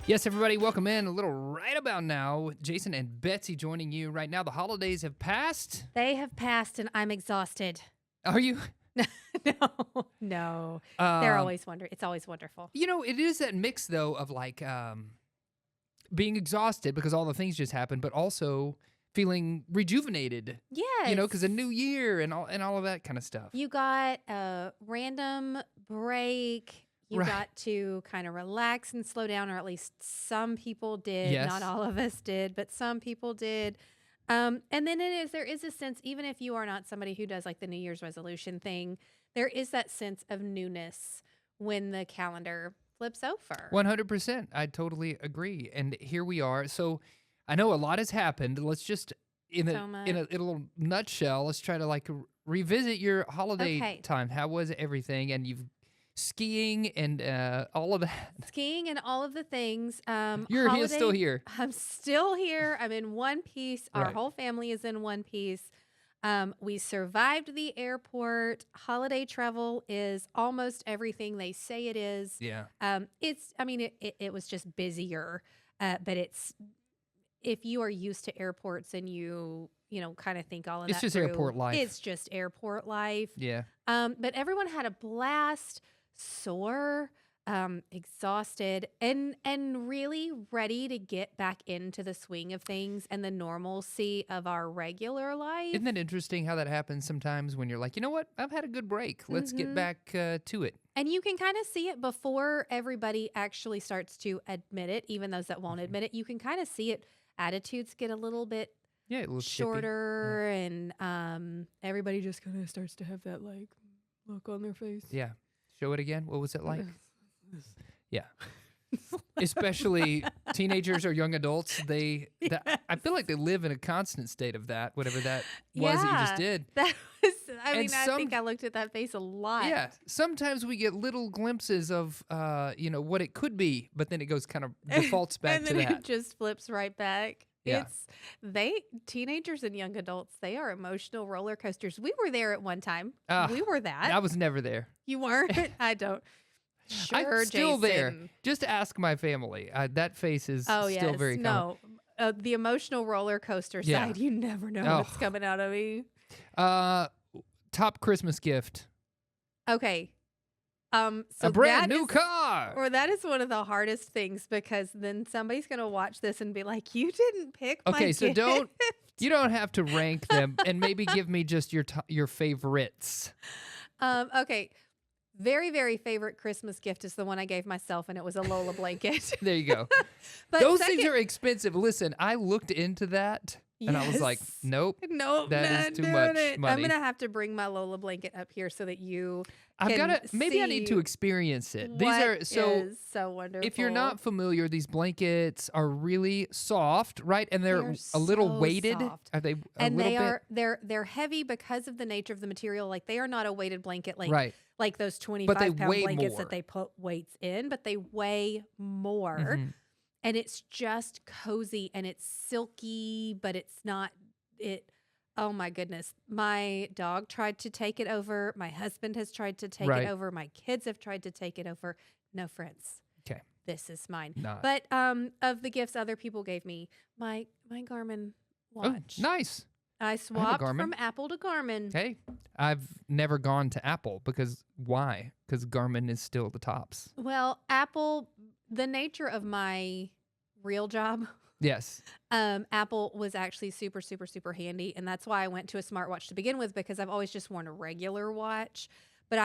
Yes, everybody, welcome in a little right about now. Jason and Betsy joining you right now. The holidays have passed. They have passed, and I'm exhausted. Are you? No. They're Um, always It's always wonderful. it is that mix, though, of like being exhausted because all the things just happened, but also feeling rejuvenated, Yes. because a new year and all of that kind of stuff. You got a random break. You Right. got to kind of relax and slow down, or at least some people did. Yes. Not all of us did, but some people did. And then there is a sense, even if you are not somebody who does like the New Year's resolution thing, there is that sense of newness when the calendar flips over. 100%. I totally agree. And here we are. So I know a lot has happened. Let's just, in So a little nutshell, let's try to like revisit your holiday Okay. time. How was everything? And you've skiing and all of that. Skiing and all of the things. You're still here. I'm still here. I'm in one piece. Our Right. whole family is in one piece. We survived the airport. Holiday travel is almost everything they say it is. Yeah. It was just busier, but if you are used to airports and you kind of think all of It's that just through, airport life. It's just airport life. Yeah. But everyone had a blast, sore, exhausted, and really ready to get back into the swing of things and the normalcy of our regular life. Isn't that interesting how that happens sometimes when you're like, you know what? I've had a good break. Let's get back to it. And you can kind of see it before everybody actually starts to admit it, even those that won't admit it. You can kind of see it. Attitudes get a little bit Yeah, a little chippy. shorter, and everybody just kind of starts to have that like look on their face. Yeah. Show it again. What was it like? Yeah. Especially teenagers or young adults, I feel like they live in a constant state of that, whatever that was that you just did. That was, I And think I looked at that face a lot. Yeah, sometimes we get little glimpses of, what it could be, but then it goes kind of defaults back and to then that. it just flips right back. Yeah. Teenagers and young adults, they are emotional roller coasters. We were there at one time. We were that. I was never there. You weren't? I don't. Sure, I'm still there. Jason. Just ask my family. That face is still very common. No. The emotional roller coaster Yeah. side, you never know what's coming out of me. Top Christmas gift. Okay. So A brand that new is- car. Or that is one of the hardest things, because then somebody's going to watch this and be like, you didn't pick my Okay, so gift." you don't have to rank them, and maybe give me just your favorites. Okay. Very, very favorite Christmas gift is the one I gave myself, and it was a Lola blanket. There you go. But Those things second- are expensive. Listen, I looked into that, and I was like, Yes. nope. Nope, That is not too doing much it. I'm money. going to have to bring my Lola blanket up here so that you I've can got to. Maybe I need to see experience it. These what are so. is so wonderful. If you're not familiar, these blankets are really soft, right? And they're They're a little so weighted. soft. Are they? and little they bit? are they're heavy because of the nature of the material. Like, they are not a weighted blanket Right. like those they 25-pound weigh blankets more. that they put weights in, but they weigh more. Mhm. And it's just cozy, and it's silky, but it's not it. Oh my goodness. My dog tried to take it over. My husband has tried to take Right. it over. My kids have tried to take it over. No, friends. Okay. This is mine. Not. But of the gifts other people gave me, my Garmin Oh, watch. nice. I swapped Garmin. from Apple to Garmin. Hey, I've never gone to Apple because why? Because Garmin is still the tops. Well, Apple, the nature of my real job, Yes. Apple was actually super, super, super handy. And that's why I went to a smartwatch to begin with, because I've always just worn a regular watch. But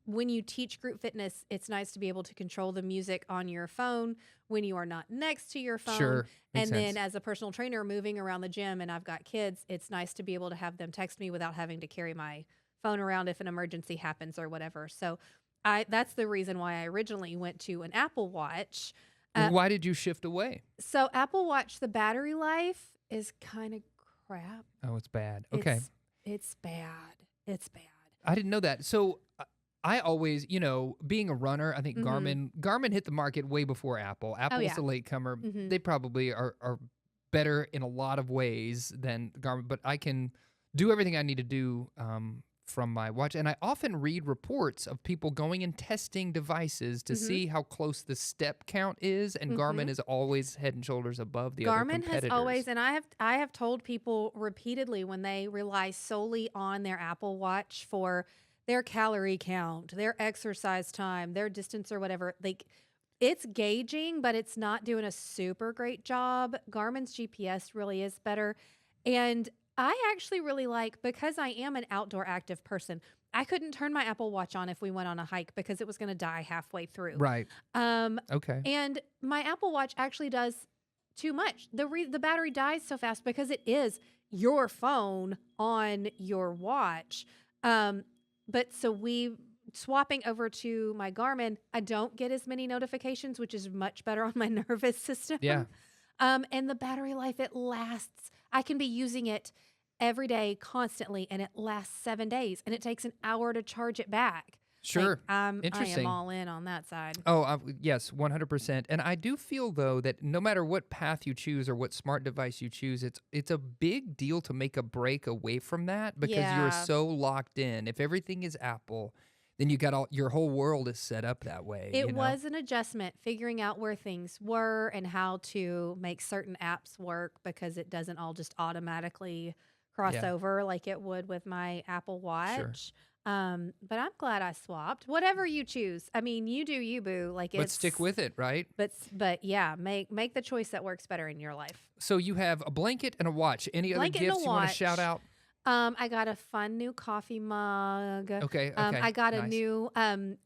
when you teach group fitness, it's nice to be able to control the music on your phone when you are not next to your phone. Sure. Makes And then sense. as a personal trainer moving around the gym, and I've got kids, it's nice to be able to have them text me without having to carry my phone around if an emergency happens or whatever. So that's the reason why I originally went to an Apple Watch. Why did you shift away? So Apple Watch, the battery life is kind of crap. Oh, it's bad. Okay. It's bad. It's bad. I didn't know that. So I always, being a runner, I think Garmin hit the market way before Apple. Apple's yeah. a latecomer. Mhm. They probably are better in a lot of ways than Garmin, but I can do everything I need to do from my watch. And I often read reports of people going and testing devices to see how close the step count is. And Garmin is always head and shoulders above the other Garmin competitors. has always, and I have told people repeatedly when they rely solely on their Apple Watch for their calorie count, their exercise time, their distance or whatever, like it's gauging, but it's not doing a super great job. Garmin's GPS really is better. And I actually really like, because I am an outdoor active person, I couldn't turn my Apple Watch on if we went on a hike because it was going to die halfway through. Right. Okay. And my Apple Watch actually does too much. The battery dies so fast because it is your phone on your watch. But so swapping over to my Garmin, I don't get as many notifications, which is much better on my nervous system. Yeah. And the battery life, it lasts. I can be using it every day constantly, and it lasts 7 days, and it takes an hour to charge it back. Sure. I Interesting. am all in on that side. Oh, yes, 100%. And I do feel, though, that no matter what path you choose or what smart device you choose, it's a big deal to make a break away from that because you're so locked in. If everything is Apple, then you got your whole world is set up that way. It was an adjustment, figuring out where things were and how to make certain apps work because it doesn't all just automatically cross over like it would with my Apple Watch. Sure. But I'm glad I swapped. Whatever you choose. I mean, you do you, boo. Like, but stick with it, right? But yeah, make the choice that works better in your life. So you have a blanket and a watch. Any other gifts you want to shout out? I got a fun new coffee mug. Okay. I got a new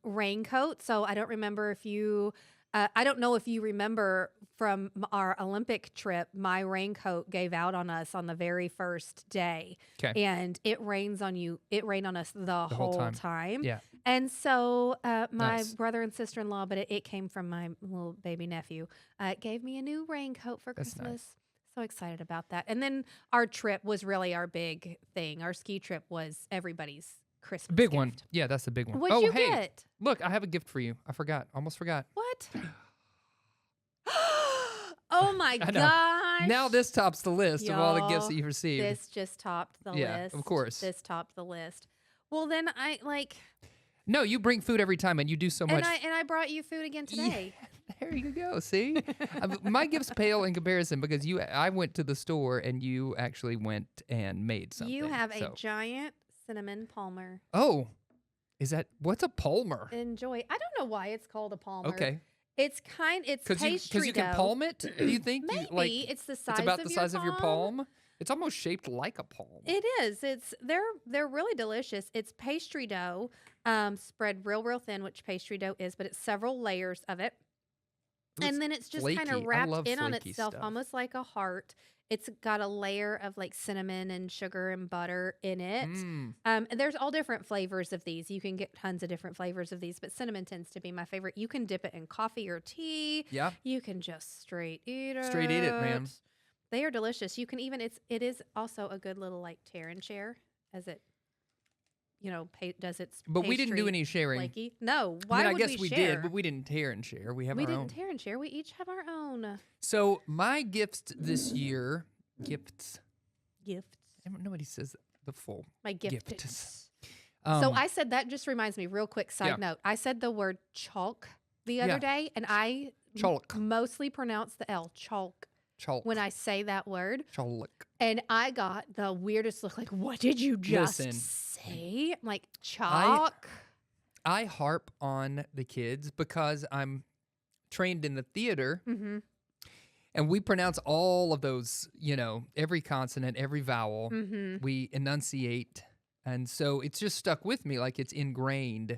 raincoat. So I don't remember if you. I don't know if you remember from our Olympic trip, my raincoat gave out on us on the very first day. Okay. And it rained on us the whole time. Yeah. And so my brother and sister-in-law, but it came from my little baby nephew, gave me a new raincoat for Christmas. Nice. So excited about that. And then our trip was really our big thing. Our ski trip was everybody's Christmas big gift. one. Yeah, that's the big one. What'd you hey, get? Look, I have a gift for you. I forgot. Almost forgot. What? Oh my gosh. Now this tops the list of all the gifts that you've received. This just topped the list. Yeah, of course. This topped the list. Well, then No, you bring food every time, and you do so much. And I brought you food again today. Yeah, there you go. See, my gifts pale in comparison because I went to the store and you actually went and made something. You have a giant cinnamon palmer. Oh, what's a palmer? Enjoy. I don't know why it's called a palmer. Okay. It's pastry Because you can palm it. Do you think? Maybe it's the size. It's about the size of your palm. It's almost shaped like a palm. It is. They're really delicious. It's pastry dough, spread real thin, which pastry dough is, but it's several layers of it. Ooh, and then it's just kind of wrapped in on itself, almost like a heart. It's got a layer of like cinnamon and sugar and butter in it. And there's all different flavors of these. You can get tons of different flavors of these, but cinnamon tends to be my favorite. You can dip it in coffee or tea. Yeah. You can just straight eat it. Straight eat it, man. They are delicious. You can even it is also a good little like tear and share as it does its. But we didn't do any sharing. Flaky. No, why would we share? I guess we did, but we didn't tear and share. We have our own. We didn't tear and share. We each have our own. So my gifts this year, gifts. Nobody says the full. My gift. Gifts. So I said that just reminds me. Real quick side note. I said the word chalk the other day, and I mostly pronounce the L chalk. Chalk. When I say that word. Chalk. And I got the weirdest look, like, what did you just say? I'm like, chalk. I harp on the kids because I'm trained in the theater. Mm-hmm. And we pronounce all of those, every consonant, every vowel. Mm-hmm. We enunciate. And so it's just stuck with me like it's ingrained.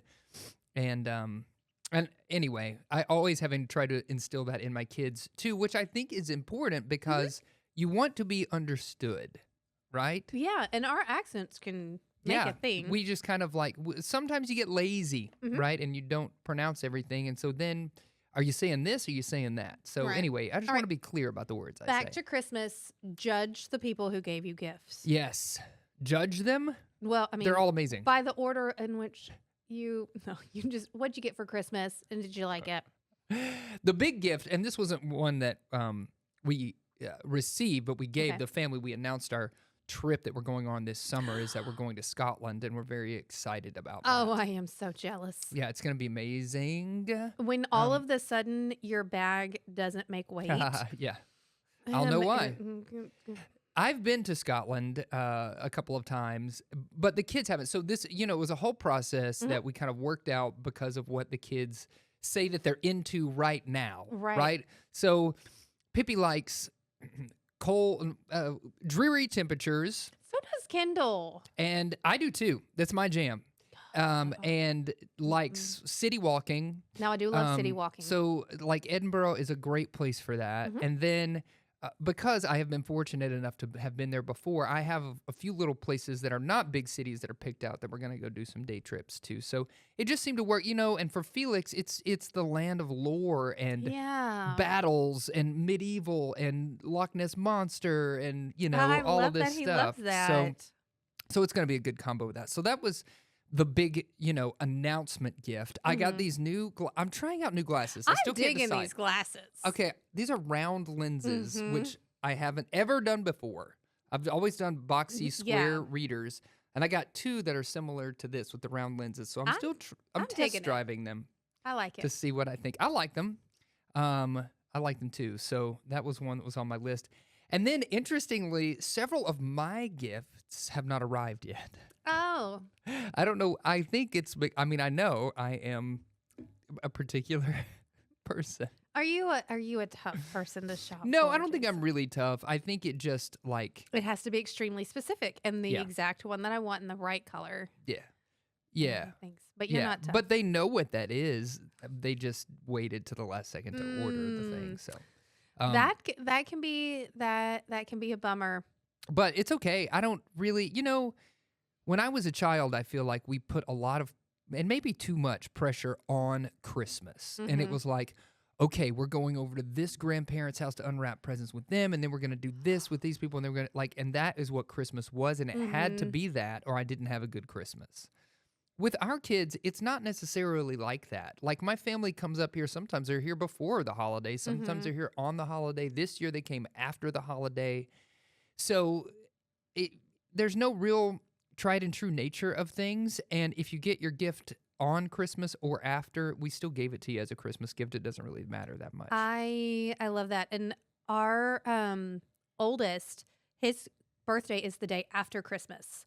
And anyway, I always having tried to instill that in my kids too, which I think is important because you want to be understood, right? Yeah, and our accents can make a thing. We just kind of sometimes you get lazy, right? And you don't pronounce everything. And so then, are you saying this or are you saying that? So anyway, I just want to be clear about the words I say. Back to Christmas, judge the people who gave you gifts. Yes. Judge them? Well, I mean, they're all amazing. By the order in which what'd you get for Christmas and did you like it? The big gift, and this wasn't one that we received, but we gave the family. We announced our trip that we're going on this summer is that we're going to Scotland, and we're very excited about that. Oh, I am so jealous. Yeah, it's going to be amazing. When all of the sudden your bag doesn't make weight. Yeah. I'll know why. I've been to Scotland a couple of times, but the kids haven't. So this, it was a whole process that we kind of worked out because of what the kids say that they're into right now. Right? So Pippi likes cold, dreary temperatures. So does Kendall. And I do too. That's my jam. And likes city walking. Now I do love city walking. So like Edinburgh is a great place for that. And then because I have been fortunate enough to have been there before, I have a few little places that are not big cities that are picked out that we're going to go do some day trips to. So it just seemed to work, and for Felix, it's the land of lore and battles and medieval and Loch Ness Monster and, all of this stuff. He loves that. So it's going to be a good combo with that. So that was the big, announcement gift. I got these new, I'm trying out new glasses. I still can't decide. These glasses. Okay, these are round lenses, which I haven't ever done before. I've always done boxy square readers, and I got two that are similar to this with the round lenses. So I'm test driving them. I like it. To see what I think. I like them. I like them too. So that was one that was on my list. And then, interestingly, several of my gifts have not arrived yet. Oh. I don't know. I think I know I am a particular person. Are you a tough person to shop No, for, I don't think I'm Jason? really tough. I think it just It has to be extremely specific and the exact one that I want in the right color. Yeah. Thanks. But you're not tough. But they know what that is. They just waited to the last second to order the thing. So that can be a bummer. But it's okay. I don't really, when I was a child, I feel like we put a lot of, and maybe too much pressure on Christmas. And it was like, okay, we're going over to this grandparent's house to unwrap presents with them, and then we're going to do this with these people, and then we're going to, and that is what Christmas was, and it had to be that, or I didn't have a good Christmas. With our kids, it's not necessarily like that. Like, my family comes up here, sometimes they're here before the holiday, sometimes they're here on the holiday. This year, they came after the holiday. So there's no real tried and true nature of things, and if you get your gift on Christmas or after, we still gave it to you as a Christmas gift. It doesn't really matter that much. I love that. And our oldest, his birthday is the day after Christmas.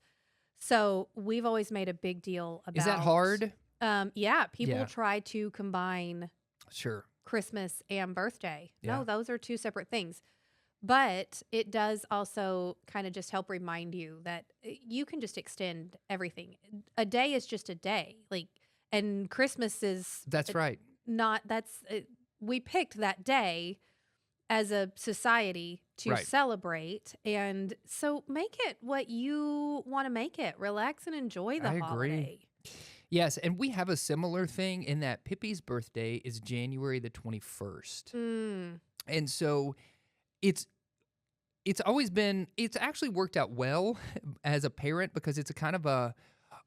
So we've always made a big deal about. Is that hard? Yeah, people try to combine Christmas and birthday. Yeah. No, those are two separate things. But it does also kind of just help remind you that you can just extend everything. A day is just a day. And Christmas is. That's right. We picked that day as a society to celebrate. And so make it what you want to make it. Relax and enjoy the holiday. Yes, and we have a similar thing in that Pippi's birthday is January the 21st. And so it's actually worked out well as a parent because it's a kind of a,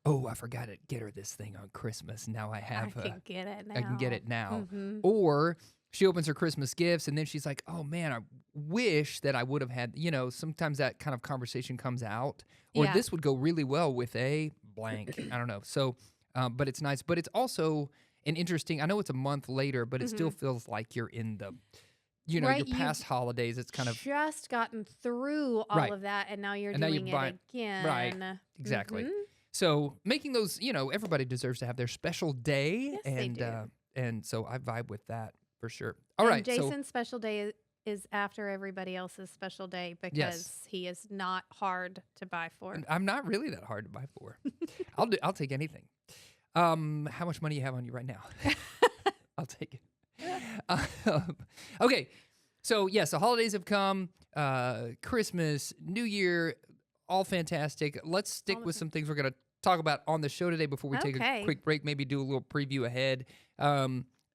I forgot to get her this thing on Christmas. Now I have I can get it now. I can get it now. Or she opens her Christmas gifts and then she's like, oh man, I wish that I would have had, sometimes that kind of conversation comes out. Or this would go really well with a blank. I don't know. So, but it's nice. But it's also an interesting, I know it's a month later, but it still feels like you're in the, your past holidays. It's kind of just gotten through all of that, and now you're doing it again. Right, exactly. So making those, everybody deserves to have their special day, Yes, they do. And so I vibe with that for sure. All right, Jason's special day is after everybody else's special day because he is not hard to buy for. I'm not really that hard to buy for. I'll take anything. How much money you have on you right now? I'll take it. Okay, so yes, the holidays have come. Christmas, New Year, all fantastic. Let's stick with some things we're going to talk about on the show today before we take a quick break, maybe do a little preview ahead.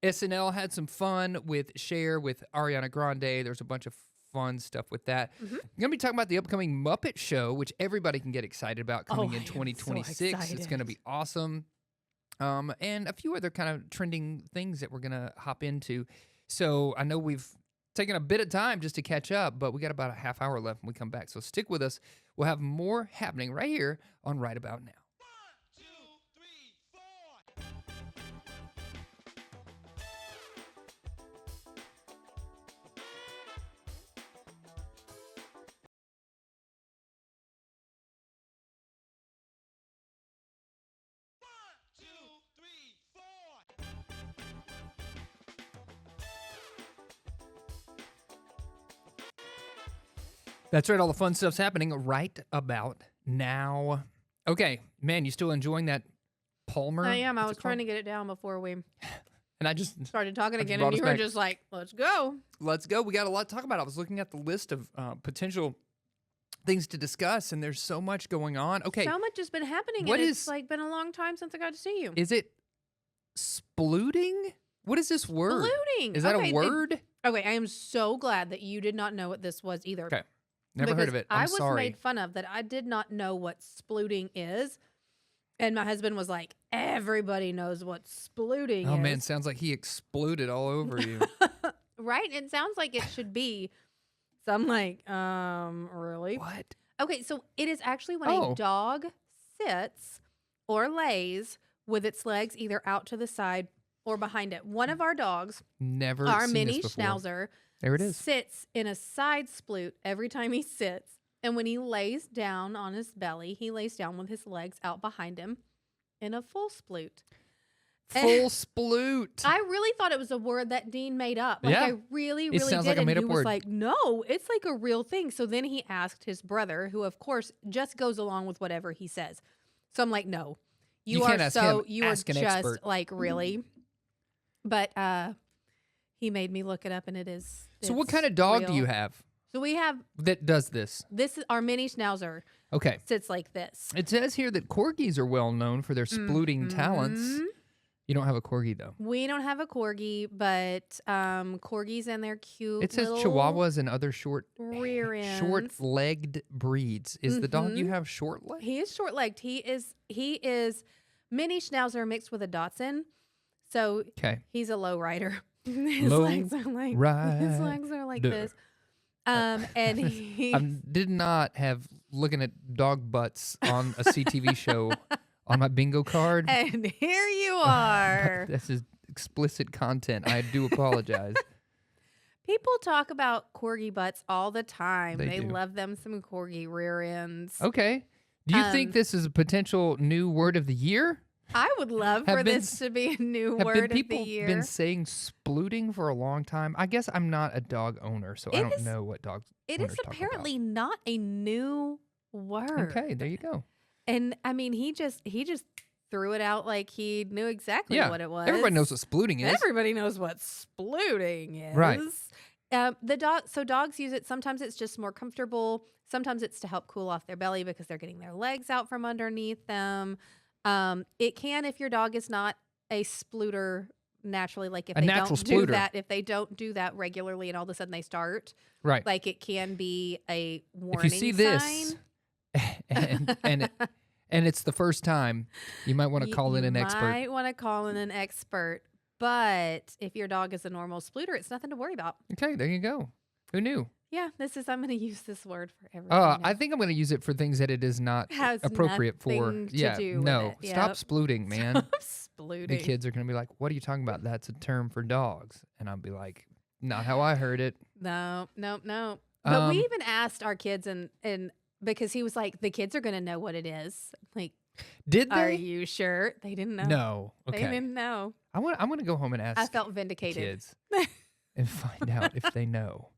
SNL had some fun with Cher, with Ariana Grande. There's a bunch of fun stuff with that. We're going to be talking about the upcoming Muppet Show, which everybody can get excited about coming in 2026. So it's going to be awesome. And a few other kind of trending things that we're going to hop into. So I know we've taken a bit of time just to catch up, but we got about a half hour left when we come back. So stick with us. We'll have more happening right here on Right About Now. That's right. All the fun stuff's happening right about now. Okay, man, you still enjoying that Palmer? I am. I was trying to get it down before we And I just started talking again, brought and us you were back. just like, let's go. Let's go. We got a lot to talk about. I was looking at the list of potential things to discuss, and there's so much going on. Okay, So much has been happening, What and is- it's like been a long time since I got to see you. is it splooting? What is this word? Splooting. Is that Okay, a word? Okay, I am so glad that you did not know what this was either. Okay. Never heard Because of it. I I'm was sorry. made fun of that I did not know what splooting is. And my husband was like, everybody knows what splooting Oh is. man, sounds like he exploded all over you. Right? It sounds like it should be. So I'm like, really? What? Okay, so it is actually when Oh. a dog sits or lays with its legs either out to the side or behind it. One of our dogs, Never our seen mini this before. schnauzer, There it is. sits in a side sploot every time he sits. And when he lays down on his belly, he lays down with his legs out behind him in a full sploot. Full sploot. I really thought it was a word that Dean made up. Like Yeah. I really, It really sounds did. like a And made-up he was word. like, no, it's like a real thing. So then he asked his brother, who of course just goes along with whatever he says. So I'm like, no, You you can't are ask so him. you are Ask an just expert. like really. But he made me look it up, and it is. So what it's kind of dog do real. you have So we have that does this? this is our mini schnauzer Okay. sits like this. It says here that corgis are well known for their splooting talents. Mhm. You don't have a corgi though. We don't have a corgi, but corgis and their cute. It says little Chihuahuas and other rear ends. short-legged breeds. Is the dog you have short legged? He is short-legged. He is mini schnauzer mixed with a Dachshund. So Okay. he's a low rider. His Low legs are like his legs are like rider. this. And he I did not have looking at dog butts on a CTV show on my bingo card. and here you are. This is explicit content. I do apologize. People talk about corgi butts all the time. They They do. love them some corgi rear ends. Okay. Do you think Um, this is a potential new word of the year? I would love Have for been this to be a new Have word been of people the year. been saying splooting for a long time? I guess I'm not a dog owner, so I It don't is- know what dogs. It owners is talk about. apparently not a new word. Okay, there you go. And I mean, he just threw it out like he knew exactly Yeah, what it was. everybody knows what splooting is. Everybody knows what splooting is. Right. So dogs use it. Sometimes it's just more comfortable. Sometimes it's to help cool off their belly because they're getting their legs out from underneath them. It can, if your dog is not a splooter naturally, like if A they natural don't do splooter. that, if they don't do that regularly, and all of a sudden they start, Right. like it can be a If warning you see this, sign. and it's the first time, you might want to call in an expert. You might want to call in an expert. But if your dog is a normal splooter, it's nothing to worry about. Okay, there you go. Who knew? Yeah, I'm going to use this word for everything. now. I think I'm going to use it for things that it is not Has appropriate for. nothing to Yeah, do with no. it. Stop Yep. splooting, man. Splooting. The kids are going to be like, "What are you talking about? That's a term for dogs." And I'll be like, "Not how I heard it." No. But we Um, even asked our kids, and because he was like, the kids are going to know what it is. Like, Did are they? you sure? They didn't know. No. They Okay. didn't know. I'm going to go home and ask I felt vindicated. kids and find out if they know.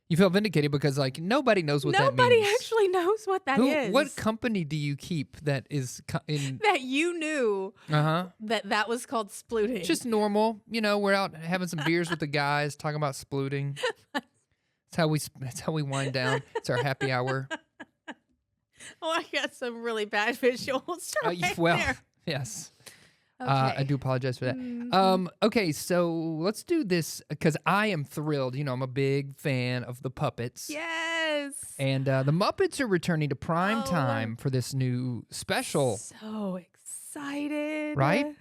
You felt vindicated because like nobody knows what that Nobody means. actually knows what that is. What company do you keep that is in? that you knew Uh-huh. that was called splooting. Just normal. You know, we're out having some beers with the guys, talking about splooting. That's how we wind down. It's our happy hour. Oh, I got some really bad visuals right Well, there. yes. Okay. I do apologize for that. Mhm. Okay, so let's do this because I am thrilled. You know, I'm a big fan of the puppets. Yes. And the Muppets are returning to prime Oh. time for this new special, So excited. right?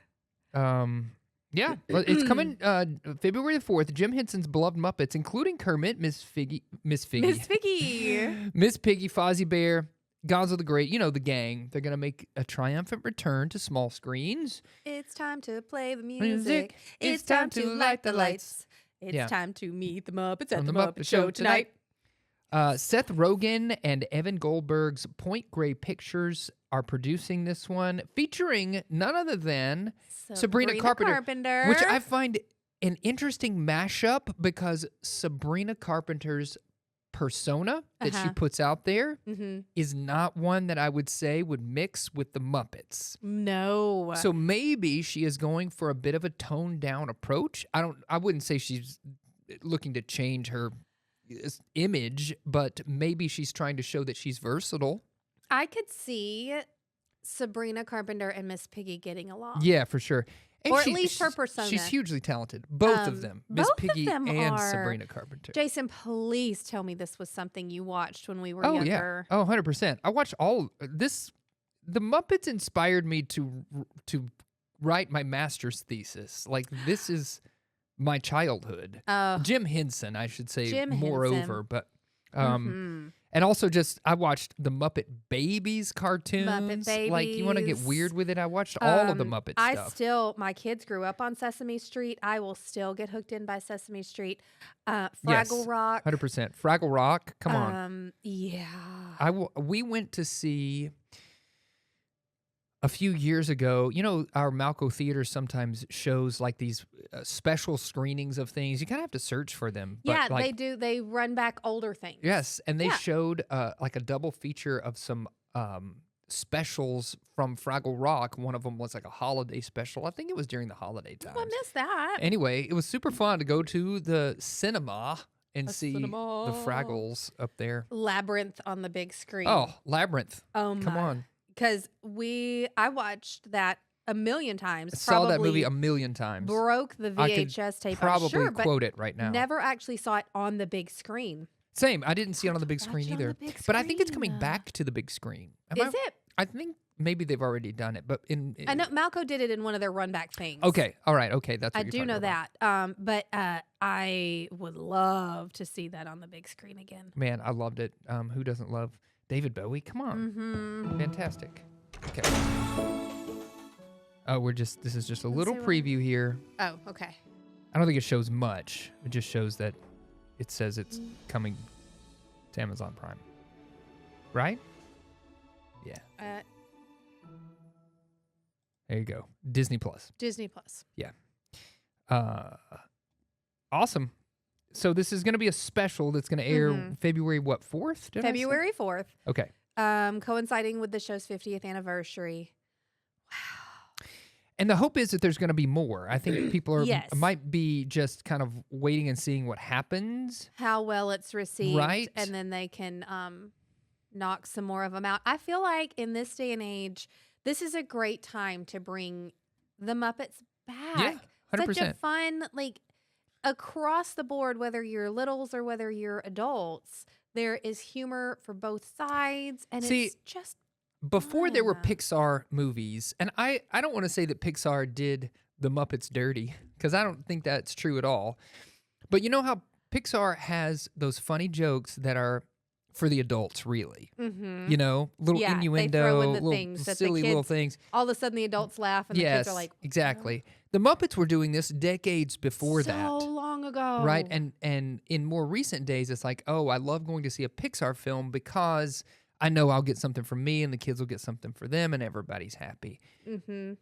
Yeah, well, it's coming February the 4th. Jim Henson's beloved Muppets, including Kermit, Miss Piggy, Miss Vicky. Miss Piggy, Fozzie Bear, Gonzo the Great, you know, the gang, they're going to make a triumphant return to small screens. It's time to play the music. It's time to light the lights. It's time to meet the Muppets at the Muppet Show tonight. Seth Rogen and Evan Goldberg's Point Grey Pictures are producing this one, featuring none other than Sabrina Carpenter, which I find an interesting mashup because Sabrina Carpenter's persona that she puts out there is not one that I would say would mix with the Muppets. No. So maybe she is going for a bit of a toned down approach. I wouldn't say she's looking to change her image, but maybe she's trying to show that she's versatile. I could see Sabrina Carpenter and Miss Piggy getting along. Yeah, for sure. And or at least her persona. She's hugely talented. Both of them. Miss Piggy and Sabrina Carpenter. Jason, please tell me this was something you watched when we were Yeah. younger. Oh, 100%. I watched all this. The Muppets inspired me to write my master's thesis. Like, this is my childhood. Jim Henson, I should say, moreover. But and also just I watched the Muppet Babies cartoons. Muppet Babies. Like, you want to get weird with it? I watched all of the Muppet stuff. My kids grew up on Sesame Street. I will still get hooked in by Sesame Street. Fraggle Rock. 100%. Fraggle Rock. Come on. Yeah. We went to see a few years ago, you know, our Malco Theater sometimes shows like these special screenings of things. You kind of have to search for them. Yeah, like, they do. They run back older things. Yes, and they showed like a double feature of some specials from Fraggle Rock. One of them was like a holiday special. I think it was during the holiday times. Oh, I missed that. Anyway, it was super fun to go to the cinema and see the Fraggles up there. Labyrinth on the big screen. Oh, Labyrinth. Oh, come on. Because I watched that a million times. I saw that movie a million times. Broke the VHS tape. Probably quote it right now. Never actually saw it on the big screen. Same. I didn't see it on the big screen either. But I think it's coming back to the big screen. Is it? I think maybe they've already done it, but I know Malco did it in one of their run back things. Okay. All right. Okay. That's what I do know that. But I would love to see that on the big screen again. Man, I loved it. Who doesn't love David Bowie? Come on. Fantastic. Okay. Oh, this is just a little preview here. Oh, okay. I don't think it shows much. It just shows that it says it's coming to Amazon Prime. Right? Yeah. There you go. Disney Plus. Disney Plus. Yeah. Awesome. So this is going to be a special that's going to air February, 4th? February 4th. Okay. Coinciding with the show's 50th anniversary. Wow. And the hope is that there's going to be more. I think people might be just kind of waiting and seeing what happens. How well it's received. Right. And then they can knock some more of them out. I feel like in this day and age, this is a great time to bring the Muppets back. Yeah, 100%. Such a fun, like, across the board, whether you're littles or whether you're adults, there is humor for both sides, and it's just before there were Pixar movies, and I don't want to say that Pixar did the Muppets dirty, because I don't think that's true at all. But you know how Pixar has those funny jokes that are for the adults, really. You know, little innuendo, they throw in the little things that silly the kids, little things. All of a sudden, the adults laugh, and the kids are like, exactly. The Muppets were doing this decades before so that. So long ago. Right? And in more recent days, it's like, oh, I love going to see a Pixar film because I know I'll get something from me and the kids will get something for them and everybody's happy.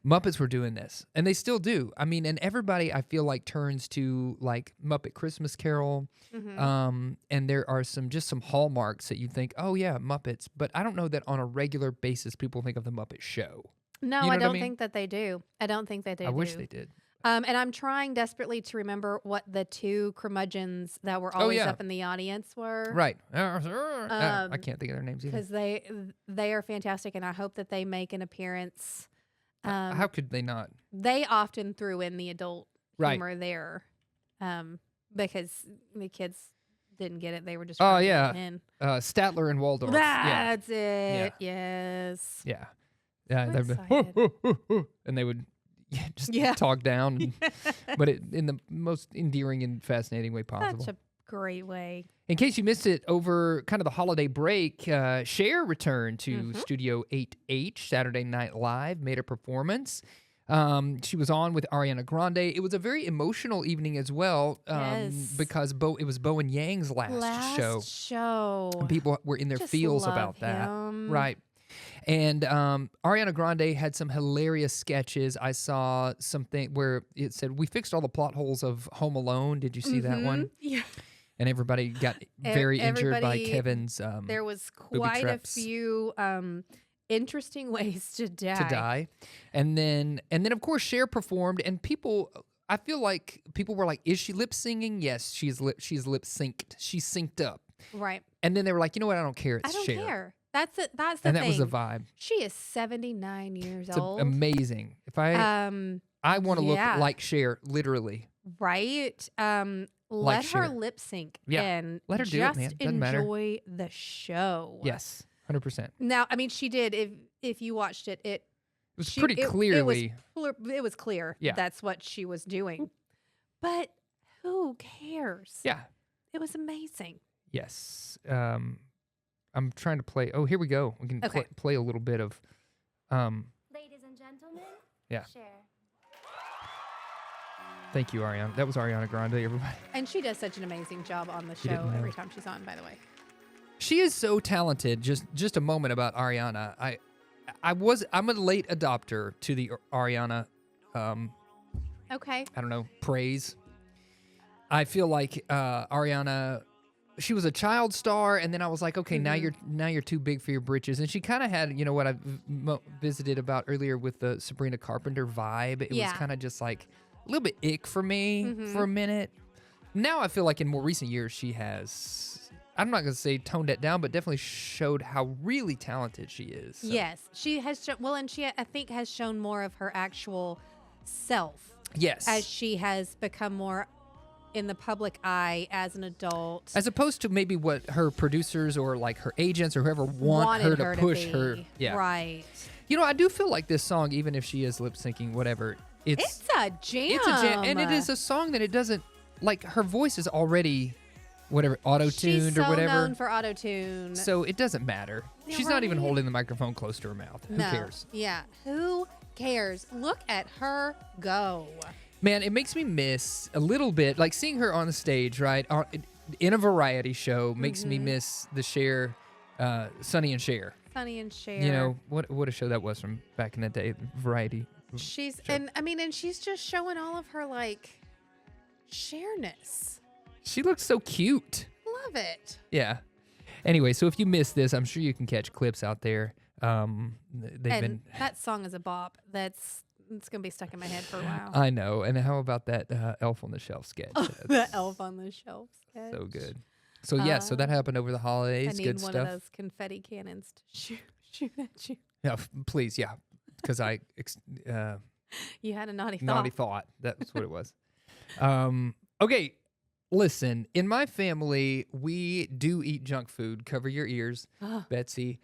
Muppets were doing this, and they still do. I mean, and everybody, I feel like, turns to like Muppet Christmas Carol, and there are some hallmarks that you think, oh yeah, Muppets, but I don't know that on a regular basis people think of the Muppet Show. No, you know I don't mean? think that they do. I don't think that they do. I wish they did. And I'm trying desperately to remember what the two curmudgeons that were always up in the audience were. Right. I can't think of their names either. Because they are fantastic, and I hope that they make an appearance. How could they not? They often threw in the adult humor there, because the kids didn't get it. They were just in. Statler and Waldorf. That's it. Yes. Yeah. Yeah. And they would talk down, but in the most endearing and fascinating way possible. Such a great way. In case you missed it, over kind of the holiday break, Cher returned to Studio 8H, Saturday Night Live, made a performance. She was on with Ariana Grande. It was a very emotional evening as well, because it was Bo and Yang's last show. And people were in their feels about that. Right. And Ariana Grande had some hilarious sketches. I saw something where it said, "We fixed all the plot holes of Home Alone." Did you see that one? Yeah. And everybody got very injured by Kevin's there was quite a few interesting ways to die. And then of course Cher performed, and I feel like people were like, "Is she lip singing?" Yes, she's lip synced. She's synced up. Right. And then they were like, "You know what? I don't care. It's Cher." I don't care. That's it. That's the and thing. That was the vibe. She is 79 years It's old. Amazing. If I want to look like Cher, literally. Right. Let her lip sync and let her do it, man. Doesn't enjoy the show. Yes, 100%. Now, I mean, she did. If you watched it, it was pretty clearly. It was clear that's what she was doing. But who cares? Yeah. It was amazing. Yes. I'm trying to play. Oh, here we go. We can play a little bit of. Ladies and gentlemen. Yeah. Cher. Thank you, Ariana. That was Ariana Grande, everybody. And she does such an amazing job on the show every time she's on, by the way. She is so talented. Just a moment about Ariana. I'm a late adopter to the Ariana okay. I don't know, praise. I feel like Ariana, she was a child star, and then I was like, okay, now you're too big for your britches. And she kind of had, what I visited about earlier with the Sabrina Carpenter vibe. It was kind of just like a little bit ick for me for a minute. Now I feel like in more recent years she has, I'm not going to say toned it down, but definitely showed how really talented she is. So. Yes, she has and she, I think, has shown more of her actual self. Yes. As she has become more in the public eye as an adult. As opposed to maybe what her producers or like her agents or whoever want her to push her. Yeah. Right. I do feel like this song, even if she is lip syncing, whatever, it's a jam. It's a jam. And it is a song that it doesn't, like, her voice is already, whatever, auto-tuned or whatever. She's so known for auto-tune. So it doesn't matter. Yeah, She's not even holding the microphone close to her mouth. Who cares? Yeah. Who cares? Look at her go. Man, it makes me miss a little bit, like seeing her on the stage, right? In a variety show makes me miss the Cher, Sonny and Cher. Sonny and Cher. What a show that was from back in the day, variety. She's and she's just showing all of her like Cher-ness. She looks so cute. Love it. Yeah. Anyway, so if you missed this, I'm sure you can catch clips out there. That song is a bop. It's gonna be stuck in my head for a while. I know. And how about that Elf on the Shelf sketch? The Elf on the Shelf sketch. So good. So so that happened over the holidays. I need good one stuff. of those confetti cannons to shoot at you. Yeah, please, yeah, because you had a naughty thought. Naughty thought. That's what it was. Okay, listen. In my family, we do eat junk food. Cover your ears, Betsy.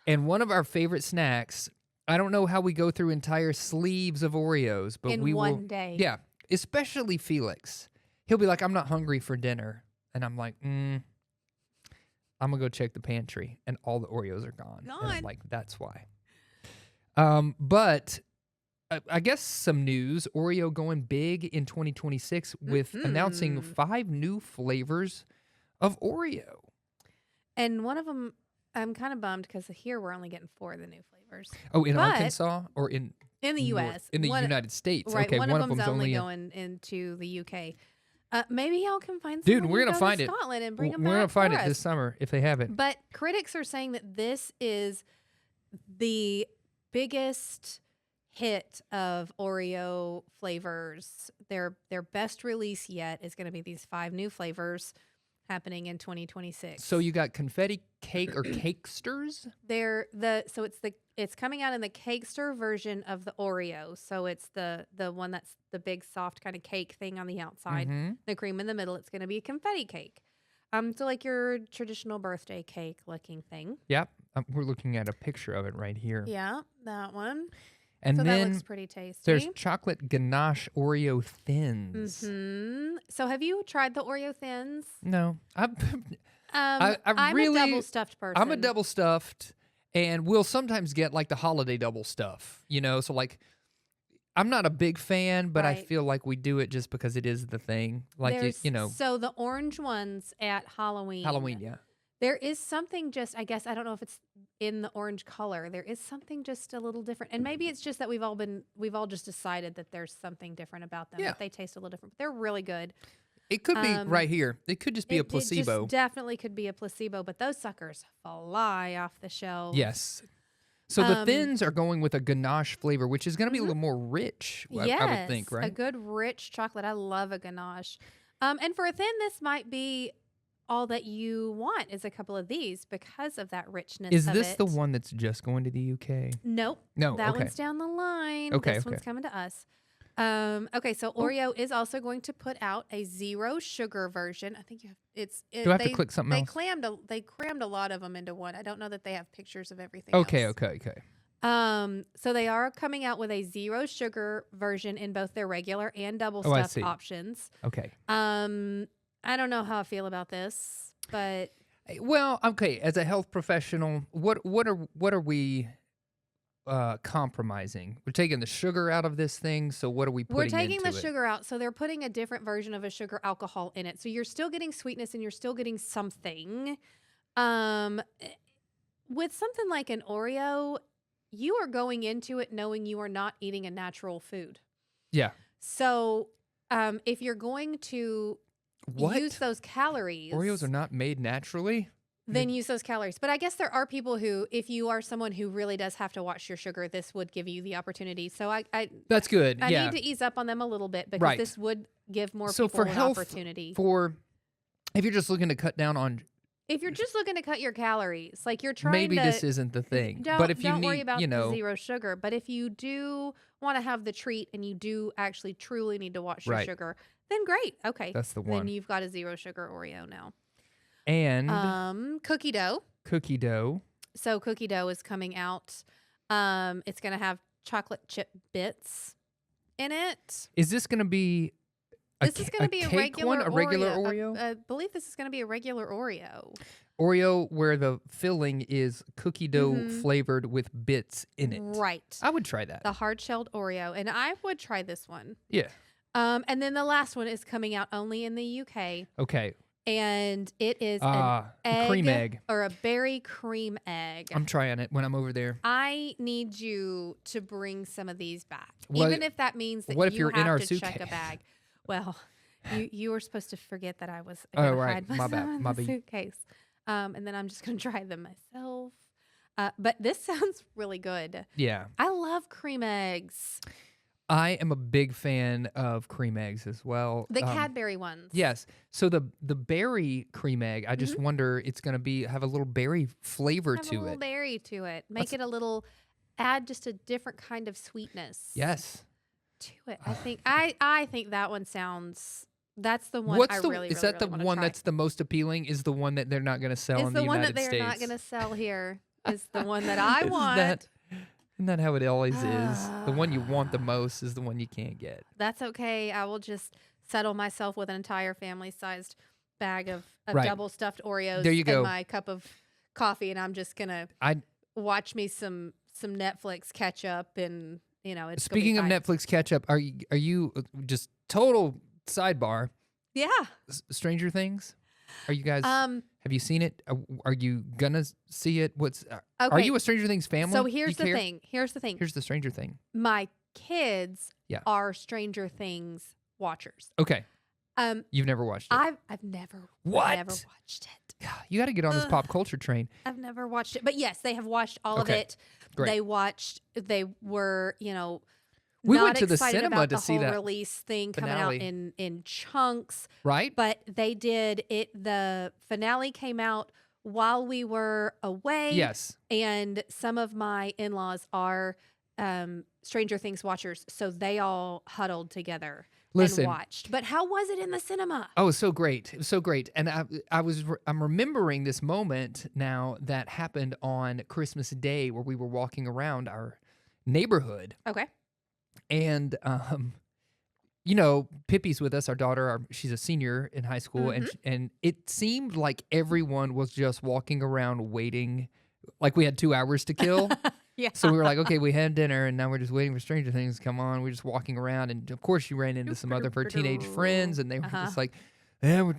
And one of our favorite snacks. I don't know how we go through entire sleeves of Oreos, but we will. In one day. Yeah, especially Felix. He'll be like, "I'm not hungry for dinner," and I'm like, I'm gonna go check the pantry, and all the Oreos are gone. And I'm like, that's why. But I guess some news: Oreo going big in 2026 with announcing 5 new flavors of Oreo. And one of them, I'm kind of bummed because here we're only getting 4 of the new flavors. Oh, in Arkansas or in the U.S. In the United States. Right. Okay, one of them's only going into the U.K. Maybe y'all can find Dude, we're going to find it. Scotland and bring them We're going to find it this summer if they have it. But critics are saying that this is the biggest hit of Oreo flavors. Their best release yet is going to be these 5 new flavors happening in 2026. So you got confetti cake or cakesters? It's coming out in the cakester version of the Oreo. So it's the one that's the big soft kind of cake thing on the outside, the cream in the middle. It's going to be a confetti cake. So like your traditional birthday cake looking thing. Yep. We're looking at a picture of it right here. Yeah, that one. And So that then looks pretty tasty. there's chocolate ganache Oreo thins. So have you tried the Oreo thins? No, I'm really, a double stuffed person. I'm a double stuffed, and we'll sometimes get like the holiday double stuff, so like I'm not a big fan, but I Right. feel like we do it just because it is the thing. Like, So the orange ones at Halloween. Halloween, yeah. There is something just, I guess, I don't know if it's in the orange color. There is something just a little different. And maybe it's just that we've all just decided that there's something different about them. Yeah. That they taste a little different. But they're really good. It could be right here. It could just be a placebo. It just definitely could be a placebo, but those suckers fly off the shelf. Yes. So the thins are going with a ganache flavor, which is going to be a little more rich, Yes, I would think, right? a good rich chocolate. I love a ganache. And for a thin, this might be all that you want is a couple of these because of that richness. Is of this it. the one that's just going to the UK? Nope. No, That okay. one's down the line. Okay, This one's coming to us. Okay, so Oreo is also going to put out a 0 sugar version. I think you have Do I have to click something else? They crammed a lot of them into one. I don't know that they have pictures of everything. Okay. else. So they are coming out with a 0 sugar version in both their regular and double I stuffed see. options. Okay. I don't know how I feel about this, but Well, okay. As a health professional, what are we compromising? We're taking the sugar out of this thing. So what are we putting we're taking into the it? sugar out. So they're putting a different version of a sugar alcohol in it. So you're still getting sweetness and you're still getting something. With something like an Oreo, you are going into it knowing you are not eating a natural food. Yeah. So if you're going to What? use those calories, Oreos are not made naturally? then use those calories. But I guess there are people who, if you are someone who really does have to watch your sugar, this would give you the opportunity. So I That's good. I yeah. need to ease up on them a little bit because Right. this would give more So people for an health, opportunity. if you're just looking to cut down on, If you're just looking to cut your calories, like you're trying maybe to, this isn't the thing. Don't, But if you don't need, worry about the 0 sugar. But if you do want to have the treat and you do actually truly need to watch your Right. sugar, then great. Okay, That's the then one. you've got a 0 sugar Oreo now. And Cookie dough. cookie dough. So cookie dough is coming out. It's going to have chocolate chip bits in it. Is this going to be This is going to be a cake regular one? A regular Oreo. Oreo? I believe this is going to be a regular Oreo. Oreo where the filling is cookie dough Mhm. flavored with bits in it. Right. I would try that. The hard-shelled Oreo. And I would try this one. Yeah. And then the last one is coming out only in the UK. Okay. And it is an cream egg. or a berry cream egg. I'm trying it when I'm over there. I need you to bring some of these back. What- Even if that means that what if you you're have in our to check a suitcase? bag. Well, you were supposed to forget that I was Oh, gonna right. hide My myself bad. in My the bad. suitcase. And then I'm just going to try them myself. But this sounds really good. Yeah. I love cream eggs. I am a big fan of cream eggs as well. The Cadbury ones. Yes. So the berry cream egg, I Mm-hmm. just wonder it's going to have a little berry flavor Have a to little it. berry to it. Make it a little, add just a different kind of sweetness. Yes. To it. I think that one sounds, that's the one What's I the really, is really, that the really wanna one try. that's the most appealing? Is the one that they're not going to sell It's in the the one United that they're States? not going to sell here. Is the one that I want. Isn't that how it always is? The one you want the most is the one you can't get. That's okay. I will just settle myself with an entire family-sized bag of Right. double stuffed Oreos There you go. and my cup of coffee, and I'm just gonna watch me some Netflix catch up, and it's gonna be Speaking of fine. Netflix catch up, are you just total sidebar? Yeah. Stranger Things? Are you guys? Have you seen it? Are you gonna see it? Are Okay. you a Stranger Things family? So You here's the care? thing. Here's the thing. Here's the Stranger Thing. My kids Yeah. are Stranger Things watchers. Okay. Um, You've never watched it. I've never What? never watched it. You got to get on this Ugh. pop culture train. I've never watched it, but yes, they have watched all of Okay. it. Great. They were, We not went to the excited cinema about to the see whole that release thing coming finale. out in chunks, Right? but they did it. The finale came out while we were away. Yes. And some of my in-laws are Stranger Things watchers, so they all huddled together Listen. and watched. But how was it in the cinema? Oh, it was so great. It was so great. And I'm remembering this moment now that happened on Christmas Day where we were walking around our neighborhood. Okay. And, Pippi's with us, our daughter. She's a senior in high school, Mm-hmm. and it seemed like everyone was just walking around waiting, like we had 2 hours to kill. Yeah. So we were like, okay, we had dinner, and now we're just waiting for Stranger Things to come on. We're just walking around, and of course, she ran into some other of her teenage friends, and they were just like, "Yeah, we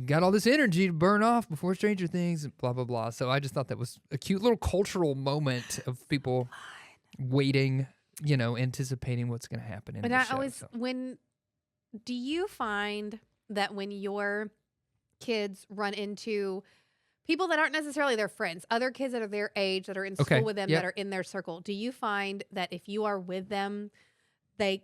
got all this energy to burn off before Stranger Things," and blah blah blah. So I just thought that was a cute little cultural moment of people waiting, anticipating what's going to happen in And the I show. always, do you find that when your kids run into people that aren't necessarily their friends, other kids that are their age, that are in Okay, school with them, yep. that are in their circle, do you find that if you are with them, they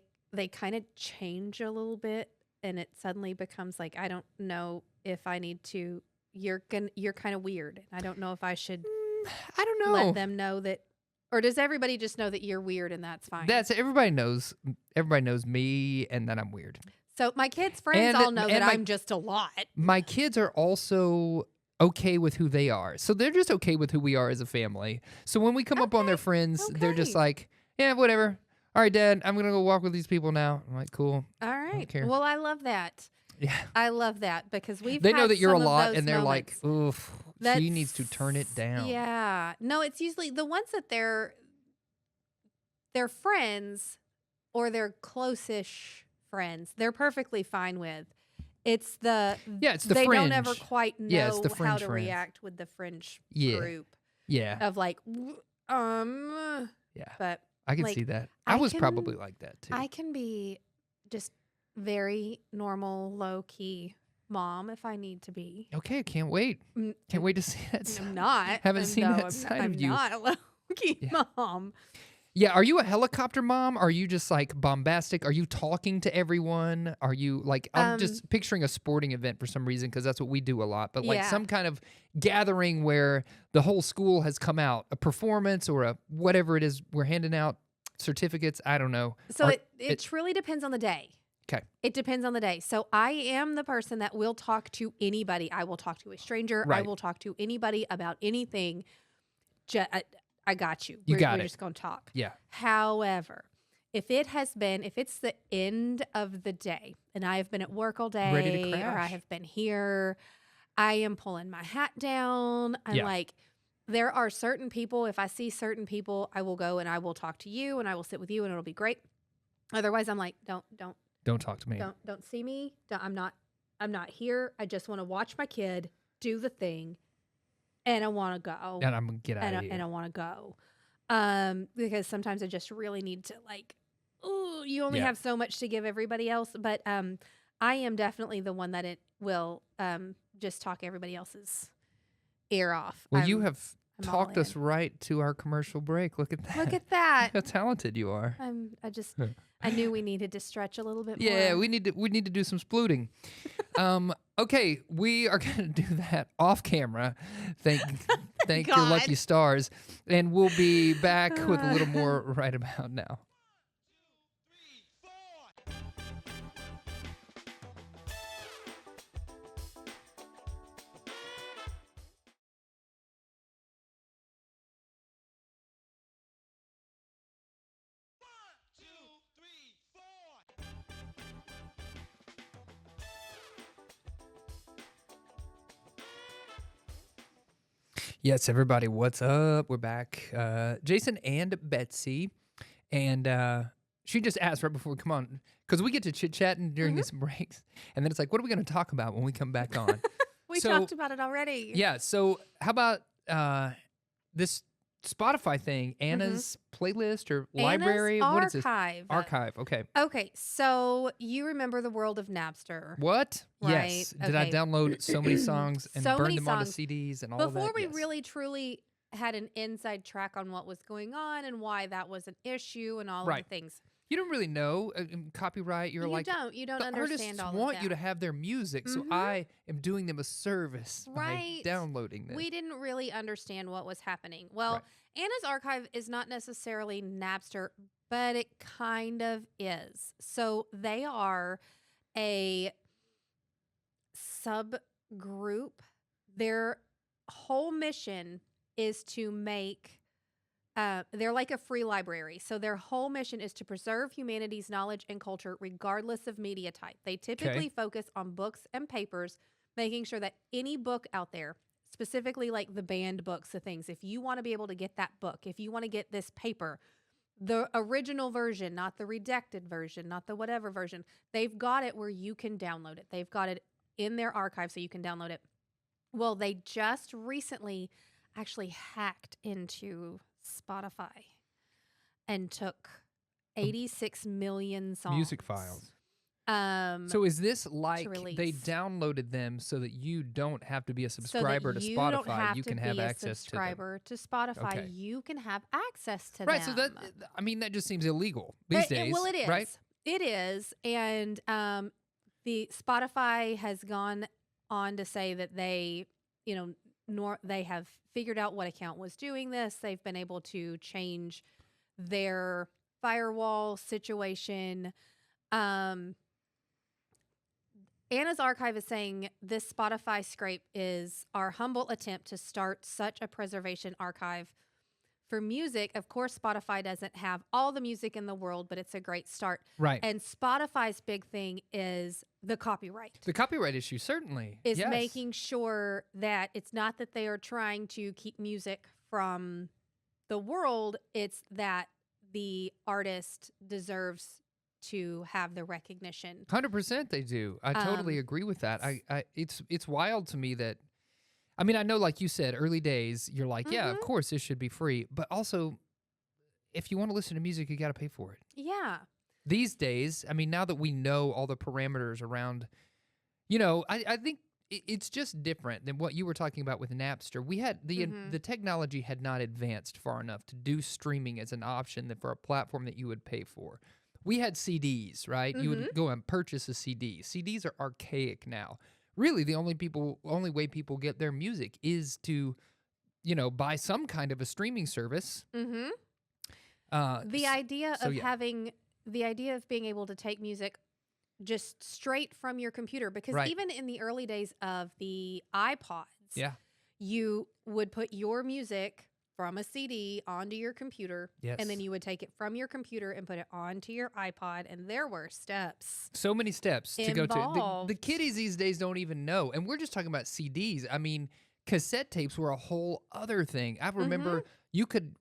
kind of change a little bit, and it suddenly becomes like, I don't know if I need to. You're kind of weird. I don't know if I should. I don't know. Let them know that, or does everybody just know that you're weird and that's fine? That's everybody knows. Everybody knows me and that I'm weird. So my kids' friends all know that I'm just a lot. My kids are also okay with who they are. So they're just okay with who we are as a family. So when we come up on their friends, they're just like, yeah, whatever. All right, Dad, I'm going to go walk with these people now. I'm like, cool. All right. care. Well, I love that. Yeah. I love that because They know that you're a some of lot those and they're moments. like, oof, she needs to turn it down. Yeah. No, it's usually the ones that they're friends or they're close-ish friends. They're perfectly fine with. It's the they fringe. don't ever quite know it's the how fringe to friends. react with the fringe Yeah. group Yeah. of like Yeah. but I can like, see that. I I was can- probably like that too. I can be just very normal, low key mom if I need to be. Okay, I can't wait. Can't wait to see that. I'm not. Haven't seen no, that side I'm of you. not a low key mom. Yeah, are you a helicopter mom? Are you just like bombastic? Are you talking to everyone? Are you like, I'm just picturing a sporting event for some reason because that's what we do a lot, but like some kind of gathering where the whole school has come out, a performance or a whatever it is, we're handing out certificates. I don't know. So it truly depends on the day. Okay. It depends on the day. So I am the person that will talk to anybody. I will talk to a stranger. I Right. will talk to anybody about anything. I got you. We're just going to talk. Yeah. However, if it's the end of the day and I have been at work all day Ready to or I crash. have been here, I am pulling my hat down. I'm like, there are certain people, if I see certain people, I will go and I will talk to you and I will sit with you and it'll be great. Otherwise, I'm like, don't talk to me. Don't see me. I'm not here. I just want to watch my kid do the thing. And I want to go. And I'm going to get out of here. And I want to go. Because sometimes I just really need to you only have so much to give everybody else. But I am definitely the one that it will just talk everybody else's ear off. Well, you have I'm all talked us in. right to our commercial break. Look at that. Look at that. How talented you are. I knew we needed to stretch a little bit more. Yeah, we need to do some splooting. Okay, we are gonna do that off camera. Thank your God. lucky stars, and we'll be back with a little more right about now. Yes, everybody, what's up? We're back. Jason and Betsy. And she just asked right before we come on, because we get to chit-chatting during these breaks. And then it's like, what are we going to talk about when we come back on? We talked about it already. Yeah, so how about this Spotify thing, Anna's playlist or library? Anna's What is this? archive. Archive, okay. Okay, so you remember the world of Napster. What? Right, Yes. Did I okay. download so many songs and So burn many them onto songs. CDs and all of that? Before we Yes. really truly had an inside track on what was going on and why that was an issue and all of Right. the things. You don't really know copyright. You're You like, don't the understand artists all want of you to that. have their music, so I am doing them a service Right. by downloading this. We didn't really understand what was happening. Well, Right. Anna's archive is not necessarily Napster, but it kind of is. So they are a subgroup. Their whole mission is to make they're like a free library. So their whole mission is to preserve humanity's knowledge and culture regardless of media type. They typically focus on books and papers, making sure that any book out there, specifically like the banned books, the things, if you want to be able to get that book, if you want to get this paper, the original version, not the redacted version, not the whatever version, they've got it where you can download it. They've got it in their archive so you can download it. Well, they just recently actually hacked into Spotify and took 86 million songs. Music files. So So is this like they release. downloaded them so that you don't have to be a so subscriber that to you don't Spotify? have You to can be have a access to them. subscriber to Spotify. Okay. You can have access to Right. them. So that, I mean, that just seems illegal these days. Well, it is. Right? It is. And the Spotify has gone on to say that they, they have figured out what account was doing this. They've been able to change their firewall situation. Anna's archive is saying this Spotify scrape is our humble attempt to start such a preservation archive for music. Of course, Spotify doesn't have all the music in the world, but it's a great start. Right. And Spotify's big thing is the copyright. The copyright issue, certainly. Is yes. making sure that it's not that they are trying to keep music from the world, it's that the artist deserves to have the recognition. 100% they do. I totally agree with that. It's wild to me that, I mean, I know, like you said, early days, you're like, yeah, of course this should be free. But also, if you want to listen to music, you got to pay for it. Yeah. These days, I mean, now that we know all the parameters around, I think it's just different than what you were talking about with Napster. We had the technology had not advanced far enough to do streaming as an option for a platform that you would pay for. We had CDs, right? You would go and purchase a CD. CDs are archaic now. Really, the only way people get their music is to, buy some kind of a streaming service. The idea of being able to take music just straight from your computer, because even in the early days of the iPods, you would put your music from a CD onto your computer, and then you would take it from your computer and put it onto your iPod, and there were steps. So many steps to go to. Involved. The kiddies these days don't even know, and we're just talking about CDs. I mean, cassette tapes were a whole other thing. I remember you could,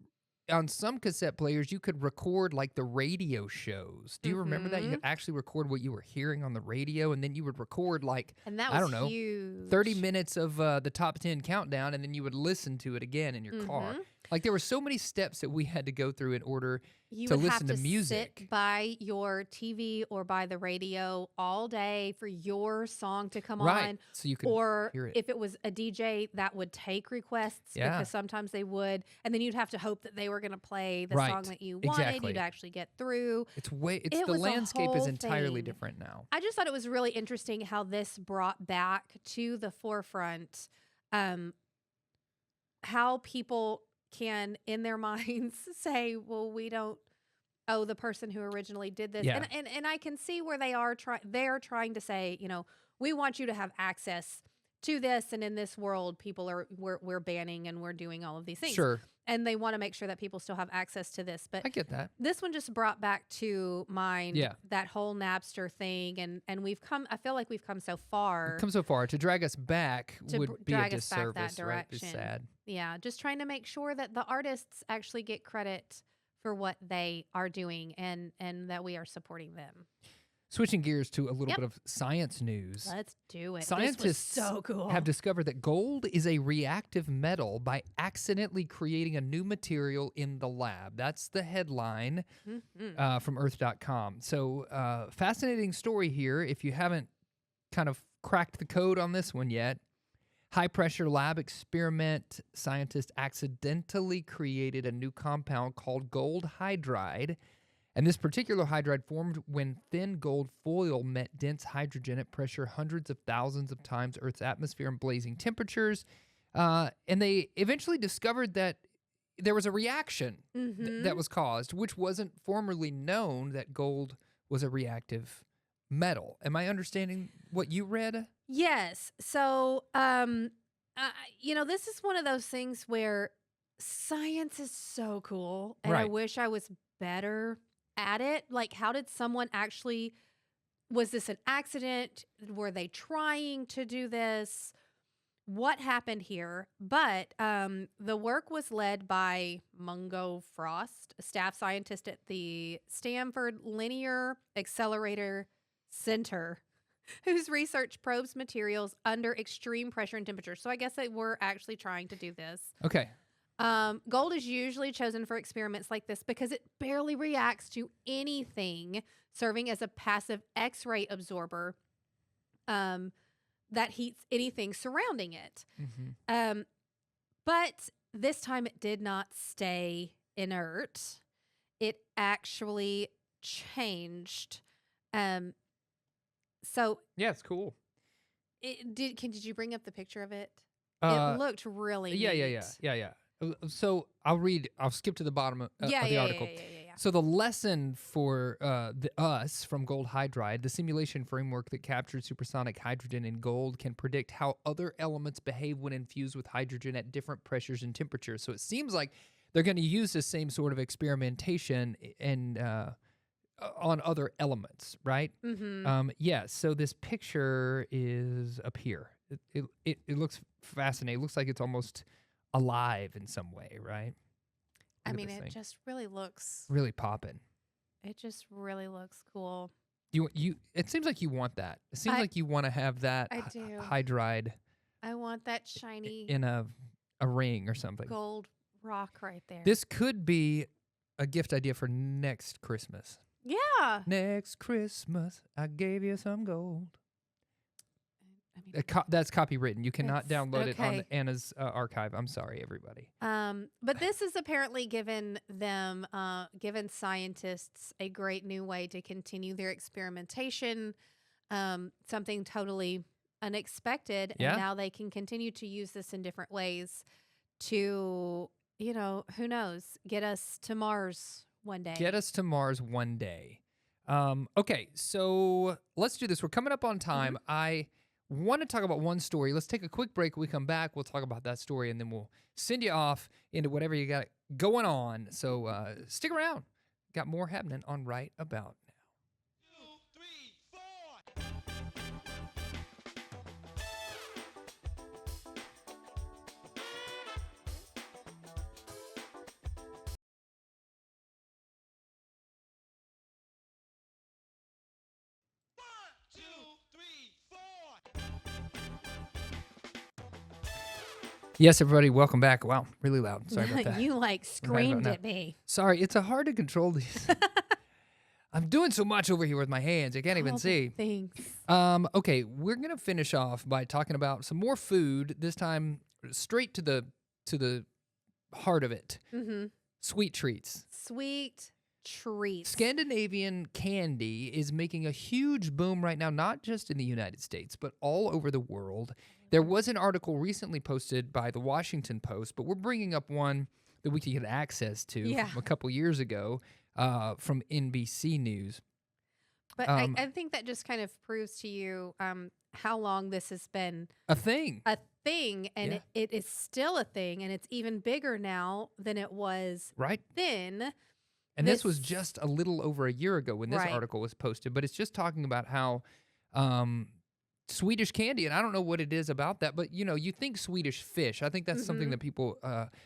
on some cassette players, you could record like the radio shows. Do you remember that? You could actually record what you were hearing on the radio, and then you would record and that was I don't know, huge. 30 minutes of the top 10 countdown, and then you would listen to it again in your car. Like, there were so many steps that we had to go through in order to listen to music. Sit by your TV or by the radio all day for your song to come on. So you could or hear it. if it was a DJ that would take requests, because sometimes they would, and then you'd have to hope that they were going to play the song that you wanted. Exactly. You'd actually get through. The was a landscape is whole entirely thing. different now. I just thought it was really interesting how this brought back to the forefront how people can, in their minds, say, well, we don't owe the person who originally did this. Yeah. And I can see where they're trying to say, we want you to have access to this, and in this world, we're banning and we're doing all of these things. Sure. And they want to make sure that people still have access to this. But I get that. this one just brought back to mind that whole Napster thing, and I feel like we've come so far. Come so far. To drag us back To would be a drag us back that disservice, right? It's direction. sad. Yeah, just trying to make sure that the artists actually get credit for what they are doing, and that we are supporting them. Switching gears to a little bit of science news. Let's do it. Scientists this was so cool. have discovered that gold is a reactive metal by accidentally creating a new material in the lab. That's the headline from earth.com. So fascinating story here. If you haven't kind of cracked the code on this one yet, high-pressure lab experiment scientists accidentally created a new compound called gold hydride. And this particular hydride formed when thin gold foil met dense hydrogen at pressure hundreds of thousands of times Earth's atmosphere and blazing temperatures. And they eventually discovered that there was a reaction that was caused, which wasn't formerly known, that gold was a reactive metal. Am I understanding what you read? Yes. So, this is one of those things where Science is so cool, and I Right. wish I was better at it. Like, how did someone actually, was this an accident? Were they trying to do this? What happened here? But the work was led by Mungo Frost, a staff scientist at the Stanford Linear Accelerator Center, whose research probes materials under extreme pressure and temperature. So I guess they were actually trying to do this. Okay. Gold is usually chosen for experiments like this because it barely reacts to anything, serving as a passive X-ray absorber that heats anything surrounding it. Mm-hmm. But this time it did not stay inert. It actually changed. So Yeah, it's cool. did you bring up the picture of it? Uh, It looked really yeah, neat. yeah. So I'll skip to the bottom of the article. Yeah. So the lesson for us from gold hydride, the simulation framework that captured supersonic hydrogen in gold can predict how other elements behave when infused with hydrogen at different pressures and temperatures. So it seems like they're going to use the same sort of experimentation and on other elements, right? Mm-hmm. Yeah. So this picture is up here. It looks fascinating. It looks like it's almost alive in some way, right? I Look at mean, this it thing. just really looks. Really popping. It just really looks cool. You. It seems like you want that. It seems I- like you want to have that I do. hydride I want that shiny in a ring or something. gold rock right there. This could be a gift idea for next Christmas. Yeah. Next Christmas, I gave you some gold. I mean, That's copywritten. You cannot It's- download it on okay. Anna's archive. I'm sorry, everybody. but this has apparently given scientists a great new way to continue their experimentation, something totally unexpected. Yeah. And now they can continue to use this in different ways to, who knows, get us to Mars one day. Get us to Mars one day. Okay, so let's do this. We're coming up on time. Mm-hmm. I want to talk about one story. Let's take a quick break. When we come back, we'll talk about that story, and then we'll send you off into whatever you got going on. So stick around. Got more happening on Right About Now. 2, 3, 4. One, two, three, four. Yes, everybody, welcome back. Wow, really loud. Sorry about that. You like screamed now. at me. Sorry, it's hard to control these. I'm doing so much over here with my hands. I can't even All the see. things. Okay, we're gonna finish off by talking about some more food. This time, straight to the heart of it. Mm-hmm. Sweet treats. Sweet treats. Scandinavian candy is making a huge boom right now, not just in the United States, but all over the world. There was an article recently posted by the Washington Post, but we're bringing up one that we could get access to Yeah. from a couple years ago from NBC News. But I think that just kind of proves to you how long this has been A thing. a thing, and Yeah. it is still a thing, and it's even bigger now than it was Right? then. And this was This- just a little over a year ago when this Right. article was posted, but it's just talking about how Swedish candy, and I don't know what it is about that, but you think Swedish fish. I think that's something Mhm. that people,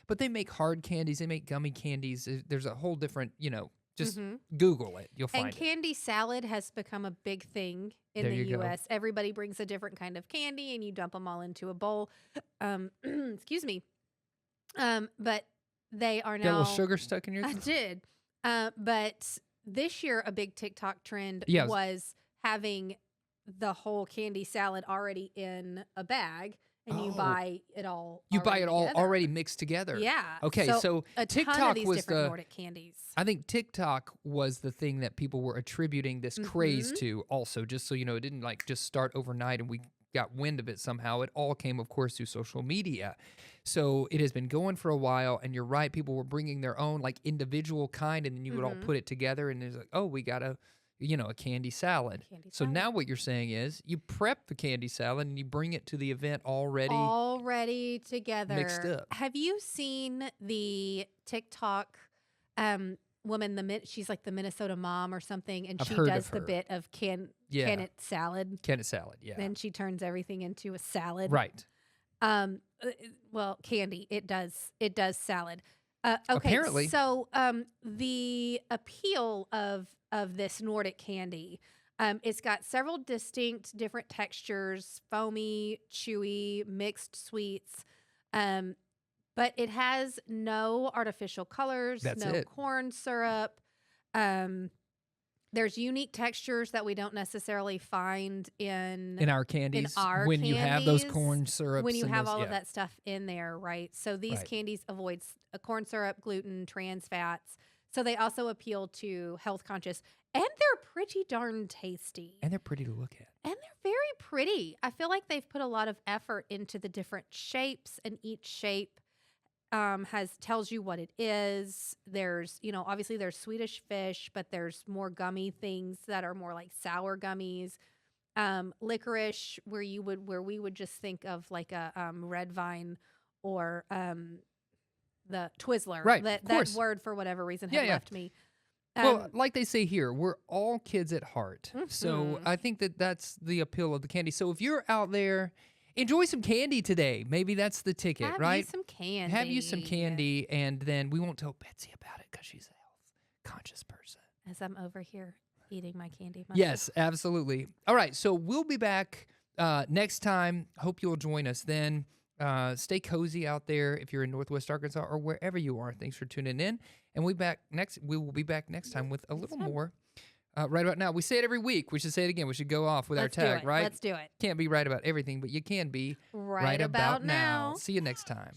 but they make hard candies, they make gummy candies. There's a whole different, just Mhm. Google it, you'll find And it. candy salad has become a big thing in There the you go. U.S. Everybody brings a different kind of candy, and you dump them all into a bowl. Excuse me. But they are Got a now. little sugar stuck in your I did. But this year, a big TikTok trend Yeah, was having the whole candy salad already in a bag, and you Oh. buy it all. You buy already it all together. already mixed together. Yeah. Okay, so a ton TikTok of these was different the- Nordic candies. I think TikTok was the thing that people were attributing this craze Mhm. to also, just so you know, it didn't like just start overnight and we got wind of it somehow. It all came, of course, through social media. So it has been going for a while, and you're right, people were bringing their own like individual kind, and then you would all Mhm. put it together, and it's like, oh, we got a candy salad. Candy So salad. now what you're saying is you prep the candy salad and you bring it to the event already. Already together. mixed up. Have you seen the TikTok woman? She's like the Minnesota mom or something, and I've she heard does of the her. bit of Yeah. can it salad. Candy salad, yeah. Then she turns everything into a salad. Right. Well, candy. It does salad. Okay. Apparently. So the appeal of this Nordic candy. It's got several distinct different textures, foamy, chewy, mixed sweets. But it has no artificial colors, That's no it. corn syrup. There's unique textures that we don't necessarily find In our candies, our when you have those candies, corn syrups. when you and have those, all yeah. of that stuff in there, right? So these Right. candies avoid corn syrup, gluten, trans fats. So they also appeal to health conscious, and they're pretty darn tasty. And they're pretty to look at. And they're very pretty. I feel like they've put a lot of effort into the different shapes, and each shape tells you what it is. There's, obviously there's Swedish fish, but there's more gummy things that are more like sour gummies. Licorice, where we would just think of like a red vine or the Twizzler. Right, That of course. word for whatever reason Yeah, had yeah. left me. Well, like they say here, we're all kids at heart. So Mhm. I think that's the appeal of the candy. So if you're out there, enjoy some candy today. Maybe that's the ticket, have right? you some candy. Have you some candy, and then we won't tell Betsy about it because she's a health-conscious person. As I'm over here eating my candy. myself. Yes, absolutely. All right, so we'll be back next time. Hope you'll join us then. Stay cozy out there if you're in Northwest Arkansas or wherever you are. Thanks for tuning in. And we will be back next time with a little more. Right about now. We say it every week. We should say it again. We should go off with Let's our do tag, it. right? Let's do it. Can't be right about everything, but you can be Right about now. See you next time.